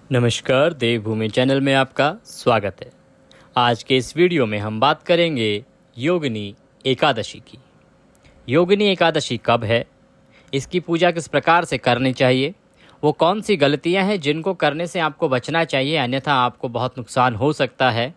नमस्कार, देवभूमि चैनल में आपका स्वागत है। आज के इस वीडियो में हम बात करेंगे योगिनी एकादशी की। योगिनी एकादशी कब है, इसकी पूजा किस प्रकार से करनी चाहिए, वो कौन सी गलतियां हैं जिनको करने से आपको बचना चाहिए अन्यथा आपको बहुत नुकसान हो सकता है,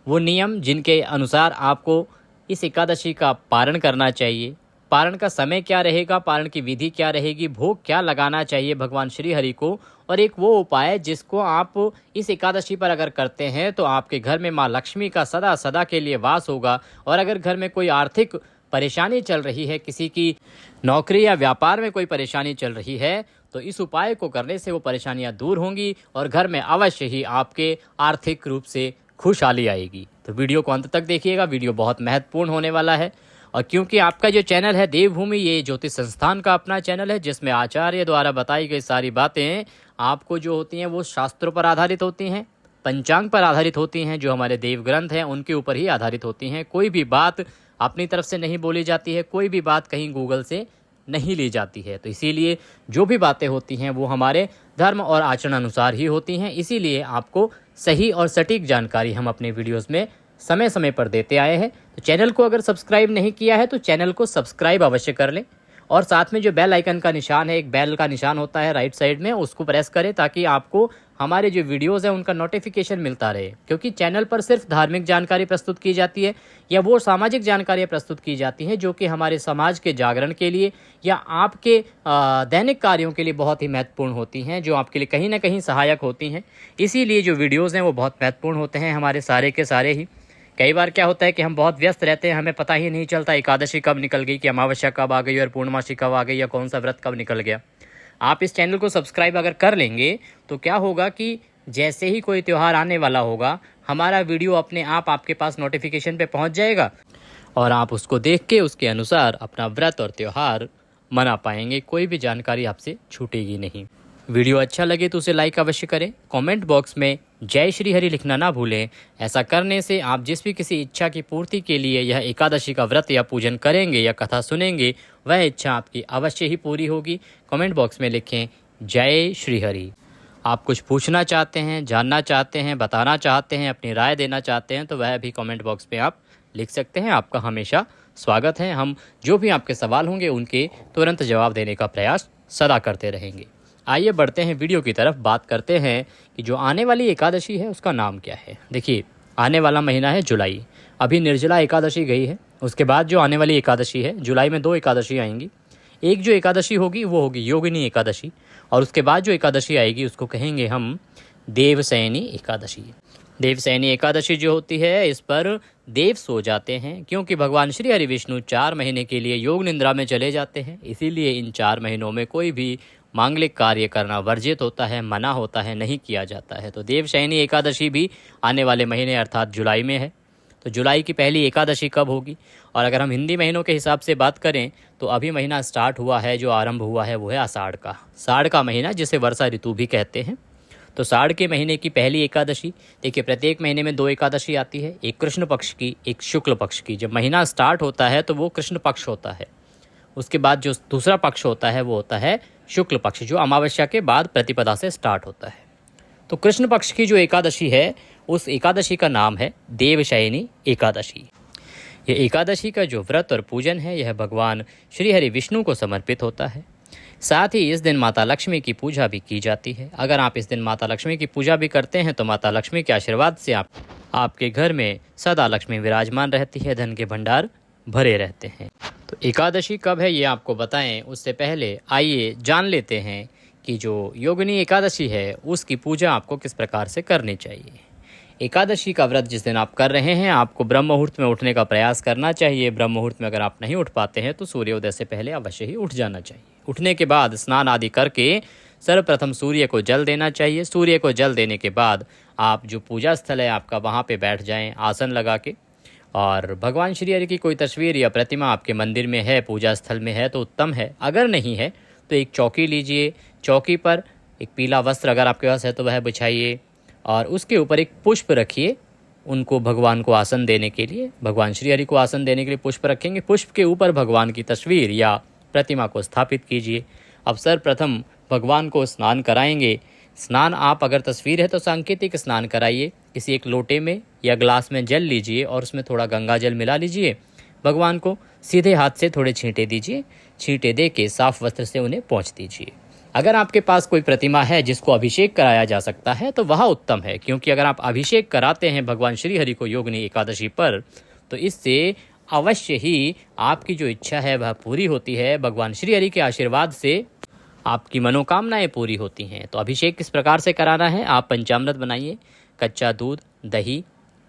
वो नियम जिनके अनुसार आपको इस एकादशी का पारण करना चाहिए, पारण का समय क्या रहेगा, पारण की विधि क्या रहेगी, भोग क्या लगाना चाहिए भगवान श्री हरि को, और एक वो उपाय जिसको आप इस एकादशी पर अगर करते हैं तो आपके घर में माँ लक्ष्मी का सदा सदा के लिए वास होगा। और अगर घर में कोई आर्थिक परेशानी चल रही है, किसी की नौकरी या व्यापार में कोई परेशानी चल रही है, तो इस उपाय को करने से वो परेशानियां दूर होंगी और घर में अवश्य ही आपके आर्थिक रूप से खुशहाली आएगी। तो वीडियो को अंत तक देखिएगा, वीडियो बहुत महत्वपूर्ण होने वाला है। और क्योंकि आपका जो चैनल है देवभूमि, ये ज्योतिष संस्थान का अपना चैनल है जिसमें आचार्य द्वारा बताई गई सारी बातें आपको जो होती हैं वो शास्त्रों पर आधारित होती हैं, पंचांग पर आधारित होती हैं, जो हमारे देव ग्रंथ हैं उनके ऊपर ही आधारित होती हैं। कोई भी बात अपनी तरफ से नहीं बोली जाती है, कोई भी बात कहीं गूगल से नहीं ली जाती है। तो इसीलिए जो भी बातें होती हैं वो हमारे धर्म और आचरण अनुसार ही होती हैं। इसीलिए आपको सही और सटीक जानकारी हम अपने वीडियोज़ में समय समय पर देते आए हैं। तो चैनल को अगर सब्सक्राइब नहीं किया है तो चैनल को सब्सक्राइब अवश्य कर लें, और साथ में जो बेल आइकन का निशान है, एक बेल का निशान होता है राइट साइड में, उसको प्रेस करें ताकि आपको हमारे जो वीडियोज़ हैं उनका नोटिफिकेशन मिलता रहे। क्योंकि चैनल पर सिर्फ धार्मिक जानकारी प्रस्तुत की जाती है या वो सामाजिक जानकारियाँ प्रस्तुत की जाती हैं जो कि हमारे समाज के जागरण के लिए या आपके दैनिक कार्यों के लिए बहुत ही महत्वपूर्ण होती हैं, जो आपके लिए कहीं ना कहीं सहायक होती हैं। इसीलिए जो वीडियोज़ हैं वो बहुत महत्वपूर्ण होते हैं हमारे सारे के सारे ही। कई बार क्या होता है कि हम बहुत व्यस्त रहते हैं, हमें पता ही नहीं चलता एकादशी कब निकल गई, कि अमावस्या कब आ गई और पूर्णमासी कब आ गई या कौन सा व्रत कब निकल गया। आप इस चैनल को सब्सक्राइब अगर कर लेंगे तो क्या होगा कि जैसे ही कोई त्यौहार आने वाला होगा, हमारा वीडियो अपने आप आपके पास नोटिफिकेशन पे पहुंच जाएगा और आप उसको देख के उसके अनुसार अपना व्रत और त्यौहार मना पाएंगे। कोई भी जानकारी आपसे छूटेगी नहीं। वीडियो अच्छा लगे तो उसे लाइक अवश्य करें। कमेंट बॉक्स में जय श्री हरि लिखना ना भूलें। ऐसा करने से आप जिस भी किसी इच्छा की पूर्ति के लिए यह एकादशी का व्रत या पूजन करेंगे या कथा सुनेंगे, वह इच्छा आपकी अवश्य ही पूरी होगी। कमेंट बॉक्स में लिखें जय श्री हरि। आप कुछ पूछना चाहते हैं, जानना चाहते हैं, बताना चाहते हैं, अपनी राय देना चाहते हैं तो वह भी कमेंट बॉक्स में आप लिख सकते हैं। आपका हमेशा स्वागत है। हम जो भी आपके सवाल होंगे उनके तुरंत जवाब देने का प्रयास सदा करते रहेंगे। आइए बढ़ते हैं वीडियो की तरफ। बात करते हैं कि जो आने वाली एकादशी है उसका नाम क्या है। देखिए, आने वाला महीना है जुलाई। अभी निर्जला एकादशी गई है, उसके बाद जो आने वाली एकादशी है, जुलाई में 2 एकादशी आएंगी। एक जो एकादशी होगी वो होगी योगिनी एकादशी, और उसके बाद जो एकादशी आएगी उसको कहेंगे हम देवशयनी एकादशी। देवशयनी एकादशी जो होती है, इस पर देव सो जाते हैं क्योंकि भगवान श्री हरि विष्णु 4 महीने के लिए योग निद्रा में चले जाते हैं। इसीलिए इन 4 महीनों में कोई भी मांगलिक कार्य करना वर्जित होता है, मना होता है, नहीं किया जाता है। तो देवशयनी एकादशी भी आने वाले महीने अर्थात जुलाई में है। तो जुलाई की पहली एकादशी कब होगी? और अगर हम हिंदी महीनों के हिसाब से बात करें तो अभी महीना स्टार्ट हुआ है, जो आरंभ हुआ है वो है आषाढ़ का। साढ़ का महीना जिसे वर्षा ऋतु भी कहते हैं। तो साढ़ के महीने की पहली एकादशी, देखिए प्रत्येक महीने में 2 एकादशी आती है, एक कृष्ण पक्ष की, एक शुक्ल पक्ष की। जब महीना स्टार्ट होता है तो वो कृष्ण पक्ष होता है, उसके बाद जो दूसरा पक्ष होता है वो होता है शुक्ल पक्ष, जो अमावस्या के बाद प्रतिपदा से स्टार्ट होता है। तो कृष्ण पक्ष की जो एकादशी है उस एकादशी का नाम है देवशयनी एकादशी। ये एकादशी का जो व्रत और पूजन है यह भगवान श्री हरि विष्णु को समर्पित होता है। साथ ही इस दिन माता लक्ष्मी की पूजा भी की जाती है। अगर आप इस दिन माता लक्ष्मी की पूजा भी करते हैं तो माता लक्ष्मी के आशीर्वाद से आपके घर में सदा लक्ष्मी विराजमान रहती है, धन के भंडार भरे रहते हैं। तो एकादशी कब है ये आपको बताएं उससे पहले आइए जान लेते हैं कि जो योगिनी एकादशी है उसकी पूजा आपको किस प्रकार से करनी चाहिए। एकादशी का व्रत जिस दिन आप कर रहे हैं आपको ब्रह्म मुहूर्त में उठने का प्रयास करना चाहिए। ब्रह्म मुहूर्त में अगर आप नहीं उठ पाते हैं तो सूर्योदय से पहले अवश्य ही उठ जाना चाहिए। उठने के बाद स्नान आदि करके सर्वप्रथम सूर्य को जल देना चाहिए। सूर्य को जल देने के बाद आप जो पूजा स्थल है आपका वहाँ पे बैठ जाएं आसन लगा के, और भगवान श्री हरि की कोई तस्वीर या प्रतिमा आपके मंदिर में है, पूजा स्थल में है तो उत्तम है। अगर नहीं है तो एक चौकी लीजिए, चौकी पर एक पीला वस्त्र अगर आपके पास है तो वह बिछाइए और उसके ऊपर एक पुष्प रखिए। उनको भगवान को आसन देने के लिए, भगवान श्री हरि को आसन देने के लिए पुष्प रखेंगे। पुष्प के ऊपर भगवान की तस्वीर या प्रतिमा को स्थापित कीजिए। अब सर्वप्रथम भगवान को स्नान कराएंगे। स्नान आप अगर तस्वीर है तो सांकेतिक स्नान कराइए। किसी एक लोटे में या ग्लास में जल लीजिए और उसमें थोड़ा गंगा जल मिला लीजिए। भगवान को सीधे हाथ से थोड़े छींटे दीजिए। छींटे दे के साफ वस्त्र से उन्हें पोंछ दीजिए। अगर आपके पास कोई प्रतिमा है जिसको अभिषेक कराया जा सकता है तो वह उत्तम है, क्योंकि अगर आप अभिषेक कराते हैं भगवान श्री हरि को योगिनी एकादशी पर तो इससे अवश्य ही आपकी जो इच्छा है वह पूरी होती है। भगवान श्री हरि के आशीर्वाद से आपकी मनोकामनाएं पूरी होती हैं। तो अभिषेक किस प्रकार से कराना है, आप पंचामृत बनाइए। कच्चा दूध, दही,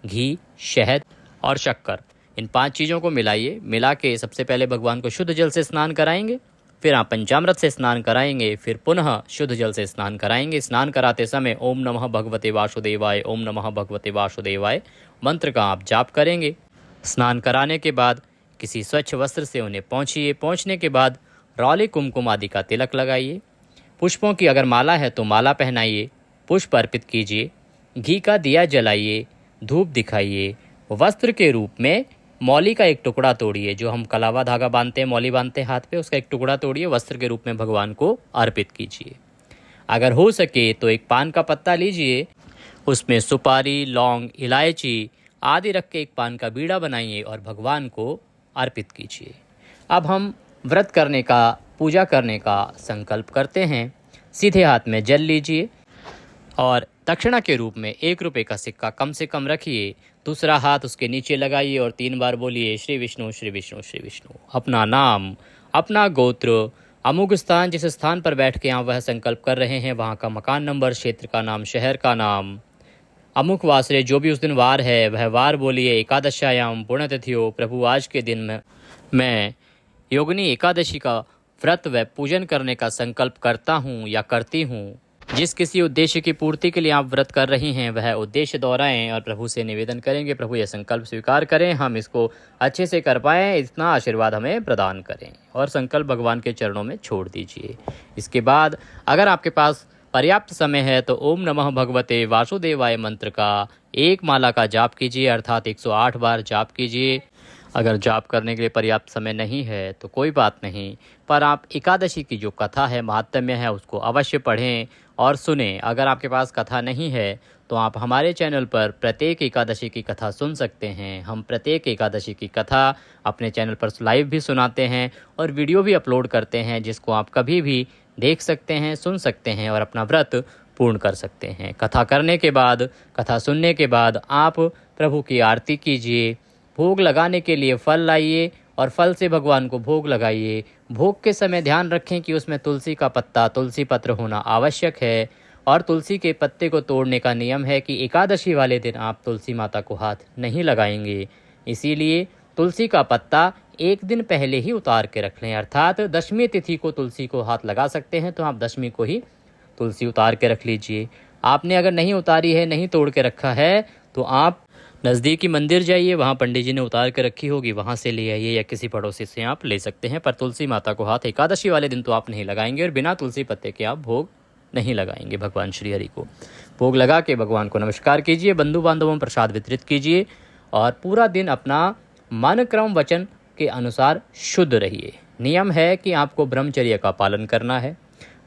घी, शहद और शक्कर, इन 5 चीज़ों को मिलाइए। मिला के सबसे पहले भगवान को शुद्ध जल से स्नान कराएंगे, फिर आप पंचामृत से स्नान कराएंगे, फिर पुनः शुद्ध जल से स्नान कराएंगे। स्नान कराते समय ओम नमः भगवते वासुदेवाय, ओम नमः भगवते वासुदेवाय मंत्र का आप जाप करेंगे। स्नान कराने के बाद किसी स्वच्छ वस्त्र से उन्हें पोंछिए। पोंछने के बाद रौली कुमकुम आदि का तिलक लगाइए। पुष्पों की अगर माला है तो माला पहनाइए। पुष्प अर्पित कीजिए। घी का दिया जलाइए। धूप दिखाइए। वस्त्र के रूप में मौली का एक टुकड़ा तोड़िए। जो हम कलावा धागा बांधते हैं, मौली बांधते हैं हाथ पे, उसका एक टुकड़ा तोड़िए, वस्त्र के रूप में भगवान को अर्पित कीजिए। अगर हो सके तो एक पान का पत्ता लीजिए, उसमें सुपारी, लौंग, इलायची आदि रख के एक पान का बीड़ा बनाइए और भगवान को अर्पित कीजिए। अब हम व्रत करने का, पूजा करने का संकल्प करते हैं। सीधे हाथ में जल लीजिए और दक्षिणा के रूप में 1 रुपये का सिक्का कम से कम रखिए। दूसरा हाथ उसके नीचे लगाइए और 3 बार बोलिए श्री विष्णु श्री विष्णु श्री विष्णु। अपना नाम, अपना गोत्र, अमुक स्थान, जिस स्थान पर बैठ के आप वह संकल्प कर रहे हैं वहाँ का मकान नंबर, क्षेत्र का नाम, शहर का नाम, अमुक वासरे, जो भी उस दिन वार है वह वार बोलिए। एकादशायाम पुण्यतिथियो, प्रभु आज के दिन में मैं योगिनी एकादशी का व्रत व पूजन करने का संकल्प करता हूँ या करती हूँ। जिस किसी उद्देश्य की पूर्ति के लिए आप व्रत कर रही हैं वह उद्देश्य दोहराएं और प्रभु से निवेदन करेंगे, प्रभु यह संकल्प स्वीकार करें, हम इसको अच्छे से कर पाएँ, इतना आशीर्वाद हमें प्रदान करें, और संकल्प भगवान के चरणों में छोड़ दीजिए। इसके बाद अगर आपके पास पर्याप्त समय है तो ओम नमः भगवते वासुदेवाय मंत्र का 1 माला का जाप कीजिए, अर्थात 108 बार जाप कीजिए। अगर जाप करने के लिए पर्याप्त समय नहीं है तो कोई बात नहीं, पर आप एकादशी की जो कथा है, महात्म्य है, उसको अवश्य पढ़ें और सुनें। अगर आपके पास कथा नहीं है तो आप हमारे चैनल पर प्रत्येक एकादशी की कथा सुन सकते हैं। हम प्रत्येक एकादशी की कथा अपने चैनल पर लाइव भी सुनाते हैं और वीडियो भी अपलोड करते हैं, जिसको आप कभी भी देख सकते हैं, सुन सकते हैं और अपना व्रत पूर्ण कर सकते हैं। कथा करने के बाद, कथा सुनने के बाद आप प्रभु की आरती कीजिए। भोग लगाने के लिए फल लाइए और फल से भगवान को भोग लगाइए। भोग के समय ध्यान रखें कि उसमें तुलसी का पत्ता, तुलसी पत्र होना आवश्यक है, और तुलसी के पत्ते को तोड़ने का नियम है कि एकादशी वाले दिन आप तुलसी माता को हाथ नहीं लगाएंगे। इसीलिए तुलसी का पत्ता 1 दिन पहले ही उतार के रख लें, अर्थात दशमी तिथि को तुलसी को हाथ लगा सकते हैं तो आप दशमी को ही तुलसी उतार के रख लीजिए। आपने अगर नहीं उतारी है, नहीं तोड़ के रखा है, तो आप नज़दीकी मंदिर जाइए, वहाँ पंडित जी ने उतार के रखी होगी, वहाँ से ले आइए या किसी पड़ोसी से आप ले सकते हैं। पर तुलसी माता को हाथ एकादशी वाले दिन तो आप नहीं लगाएंगे और बिना तुलसी पत्ते के आप भोग नहीं लगाएंगे। भगवान श्री हरि को भोग लगा के भगवान को नमस्कार कीजिए, बंधु बांधवों में प्रसाद वितरित कीजिए और पूरा दिन अपना मन क्रम वचन के अनुसार शुद्ध रहिए। नियम है कि आपको ब्रह्मचर्य का पालन करना है।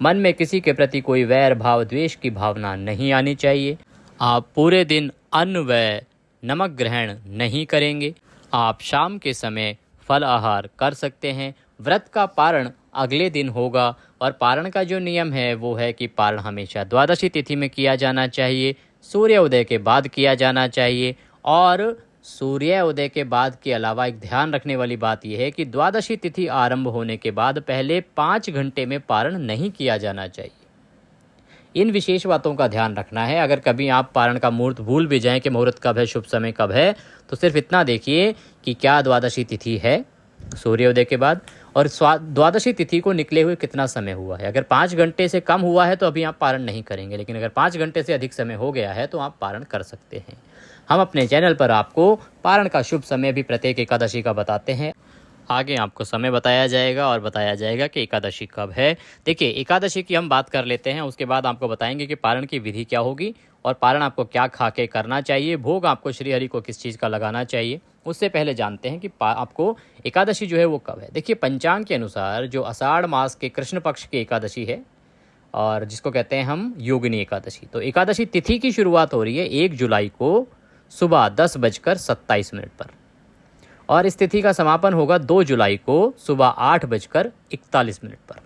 मन में किसी के प्रति कोई वैर भाव, द्वेष की भावना नहीं आनी चाहिए। आप पूरे दिन अन्न व नमक ग्रहण नहीं करेंगे। आप शाम के समय फल आहार कर सकते हैं। व्रत का पारण अगले दिन होगा और पारण का जो नियम है वो है कि पारण हमेशा द्वादशी तिथि में किया जाना चाहिए, सूर्योदय के बाद किया जाना चाहिए। और सूर्योदय के बाद के अलावा एक ध्यान रखने वाली बात यह है कि द्वादशी तिथि आरंभ होने के बाद पहले 5 घंटे में पारण नहीं किया जाना चाहिए। इन विशेष बातों का ध्यान रखना है। अगर कभी आप पारण का मुहूर्त भूल भी जाएं कि मुहूर्त कब है, शुभ समय कब है, तो सिर्फ इतना देखिए कि क्या द्वादशी तिथि है सूर्योदय के बाद, और द्वादशी तिथि को निकले हुए कितना समय हुआ है। अगर 5 घंटे से कम हुआ है तो अभी आप पारण नहीं करेंगे, लेकिन अगर 5 घंटे से अधिक समय हो गया है तो आप पारण कर सकते हैं। हम अपने चैनल पर आपको पारण का शुभ समय भी प्रत्येक एकादशी का बताते हैं। आगे आपको समय बताया जाएगा और बताया जाएगा कि एकादशी कब है। देखिए, एकादशी की हम बात कर लेते हैं, उसके बाद आपको बताएंगे कि पारण की विधि क्या होगी और पारण आपको क्या खा के करना चाहिए, भोग आपको श्री हरि को किस चीज़ का लगाना चाहिए। उससे पहले जानते हैं कि आपको एकादशी जो है वो कब है। देखिए, पंचांग के अनुसार जो आषाढ़ मास के कृष्ण पक्ष की एकादशी है और जिसको कहते हैं हम योगिनी एकादशी। तो एकादशी तिथि की शुरुआत हो रही है 1 जुलाई को सुबह 10:27 पर और इस तिथि का समापन होगा 2 जुलाई को सुबह 8:41 पर।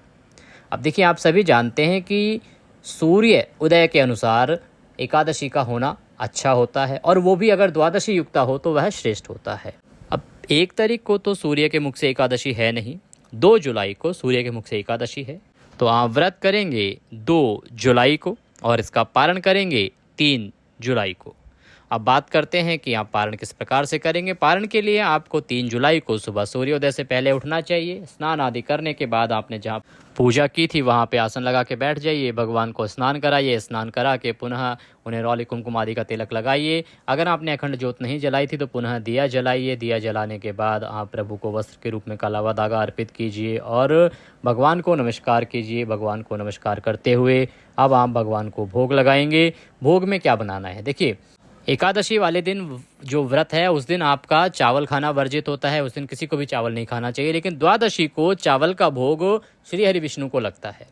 अब देखिए, आप सभी जानते हैं कि सूर्य उदय के अनुसार एकादशी का होना अच्छा होता है और वो भी अगर द्वादशी युक्ता हो तो वह श्रेष्ठ होता है। अब 1 तारीख को तो सूर्य के मुख से एकादशी है नहीं, 2 जुलाई को सूर्य के मुख से एकादशी है। तो आप व्रत करेंगे 2 जुलाई को और इसका पारण करेंगे 3 जुलाई को। अब बात करते हैं कि आप पारण किस प्रकार से करेंगे। पारण के लिए आपको 3 जुलाई को सुबह सूर्योदय से पहले उठना चाहिए। स्नान आदि करने के बाद आपने जहाँ पूजा की थी वहाँ पे आसन लगा के बैठ जाइए, भगवान को स्नान कराइए, स्नान करा के पुनः उन्हें रौली कुमकुम आदि का तिलक लगाइए। अगर आपने अखंड ज्योत नहीं जलाई थी तो पुनः दिया जलाइए। दिया जलाने के बाद आप प्रभु को वस्त्र के रूप में काला हुआ धागा अर्पित कीजिए और भगवान को नमस्कार कीजिए। भगवान को नमस्कार करते हुए अब आप भगवान को भोग लगाएंगे। भोग में क्या बनाना है, देखिए, एकादशी वाले दिन जो व्रत है उस दिन आपका चावल खाना वर्जित होता है, उस दिन किसी को भी चावल नहीं खाना चाहिए। लेकिन द्वादशी को चावल का भोग श्री हरि विष्णु को लगता है।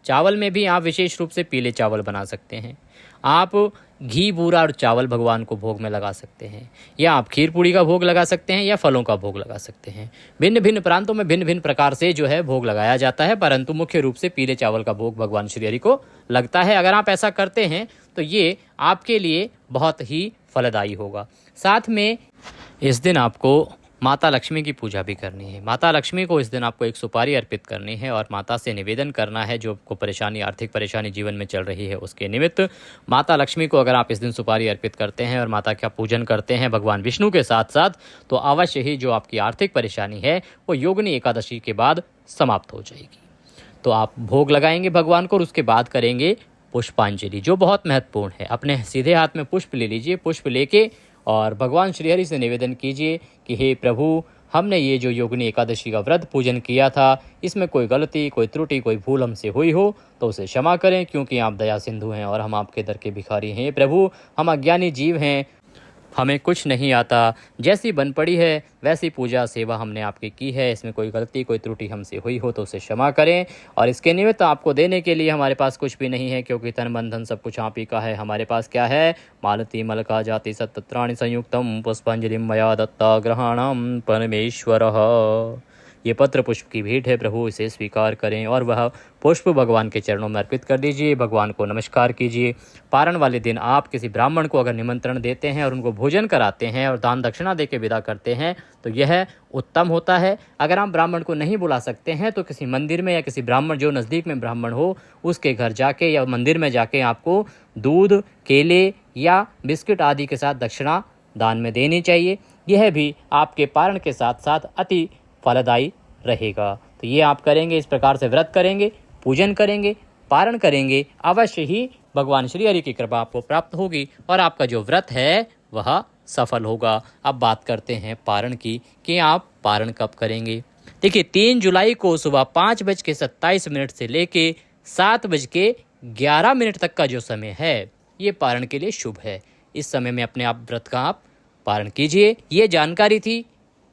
चावल में भी आप विशेष रूप से पीले चावल बना सकते हैं। आप घी, बूरा और चावल भगवान को भोग में लगा सकते हैं, या आप खीर पूड़ी का भोग लगा सकते हैं या फलों का भोग लगा सकते हैं। भिन्न भिन्न प्रांतों में भिन्न भिन्न प्रकार से जो है भोग लगाया जाता है, परंतु मुख्य रूप से पीले चावल का भोग भगवान श्री हरि को लगता है। अगर आप ऐसा करते हैं तो ये आपके लिए बहुत ही फलदायी होगा। साथ में इस दिन आपको माता लक्ष्मी की पूजा भी करनी है। माता लक्ष्मी को इस दिन आपको एक सुपारी अर्पित करनी है और माता से निवेदन करना है जो आपको परेशानी, आर्थिक परेशानी जीवन में चल रही है उसके निमित्त। माता लक्ष्मी को अगर आप इस दिन सुपारी अर्पित करते हैं और माता का पूजन करते हैं भगवान विष्णु के साथ साथ, तो अवश्य ही जो आपकी आर्थिक परेशानी है वो योगिनी एकादशी के बाद समाप्त हो जाएगी। तो आप भोग लगाएंगे भगवान को और उसके बाद करेंगे पुष्पांजलि, जो बहुत महत्वपूर्ण है। अपने सीधे हाथ में पुष्प ले लीजिए। पुष्प लेके और भगवान श्रीहरि से निवेदन कीजिए कि हे प्रभु, हमने ये जो योगिनी एकादशी का व्रत पूजन किया था, इसमें कोई गलती, कोई त्रुटि, कोई भूल हमसे हुई हो तो उसे क्षमा करें, क्योंकि आप दया सिंधु हैं और हम आपके दर के भिखारी हैं। प्रभु, हम अज्ञानी जीव हैं, हमें कुछ नहीं आता, जैसी बन पड़ी है वैसी पूजा सेवा हमने आपकी की है। इसमें कोई गलती, कोई त्रुटि हमसे हुई हो तो उसे क्षमा करें। और इसके निमित्त आपको देने के लिए हमारे पास कुछ भी नहीं है, क्योंकि तन मन धन सब कुछ आप ही का है। हमारे पास क्या है? मालती मलका जाति सत्पत्राणि संयुक्तम पुष्पांजलिम मया दत्ता ग्रहणम परमेश्वरः। ये पत्र पुष्प की भेंट है प्रभु, इसे स्वीकार करें और वह पुष्प भगवान के चरणों में अर्पित कर दीजिए। भगवान को नमस्कार कीजिए। पारण वाले दिन आप किसी ब्राह्मण को अगर निमंत्रण देते हैं और उनको भोजन कराते हैं और दान दक्षिणा देकर विदा करते हैं तो यह उत्तम होता है। अगर आप ब्राह्मण को नहीं बुला सकते हैं तो किसी मंदिर में या किसी ब्राह्मण जो नज़दीक में ब्राह्मण हो उसके घर जाके या मंदिर में जाके आपको दूध, केले या बिस्किट आदि के साथ दक्षिणा दान में देनी चाहिए। यह भी आपके पारण के साथ साथ अति फलदायी रहेगा। तो ये आप करेंगे, इस प्रकार से व्रत करेंगे, पूजन करेंगे, पारण करेंगे, अवश्य ही भगवान श्री हरि की कृपा आपको प्राप्त होगी और आपका जो व्रत है वह सफल होगा। अब बात करते हैं पारण की कि आप पारण कब करेंगे। देखिए, 3 जुलाई को सुबह 5:27 से लेके 7:11 तक का जो समय है ये पारण के लिए शुभ है। इस समय में अपने आप व्रत का आप पारण कीजिए। ये जानकारी थी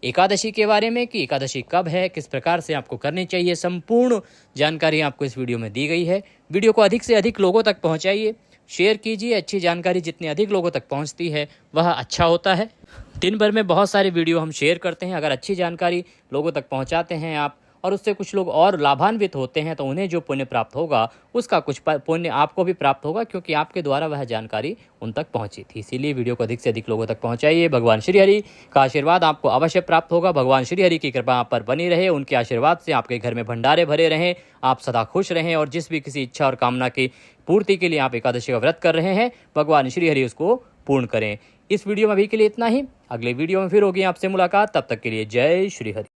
एकादशी के बारे में कि एकादशी कब है, किस प्रकार से आपको करनी चाहिए। संपूर्ण जानकारी आपको इस वीडियो में दी गई है। वीडियो को अधिक से अधिक लोगों तक पहुंचाइए, शेयर कीजिए। अच्छी जानकारी जितनी अधिक लोगों तक पहुंचती है वह अच्छा होता है। दिन भर में बहुत सारे वीडियो हम शेयर करते हैं, अगर अच्छी जानकारी लोगों तक पहुंचाते हैं आप और उससे कुछ लोग और लाभान्वित होते हैं तो उन्हें जो पुण्य प्राप्त होगा उसका कुछ पुण्य आपको भी प्राप्त होगा, क्योंकि आपके द्वारा वह जानकारी उन तक पहुंची थी। इसीलिए वीडियो को अधिक से अधिक लोगों तक पहुंचाइए। भगवान श्री हरि का आशीर्वाद आपको अवश्य प्राप्त होगा। भगवान श्री हरि की कृपा आप पर बनी रहे, उनके आशीर्वाद से आपके घर में भंडारे भरे रहें, आप सदा खुश रहें और जिस भी किसी इच्छा और कामना की पूर्ति के लिए आप एकादशी का व्रत कर रहे हैं भगवान श्री हरि उसको पूर्ण करें। इस वीडियो में अभी के लिए इतना ही। अगले वीडियो में फिर होगी आपसे मुलाकात, तब तक के लिए जय श्री हरि।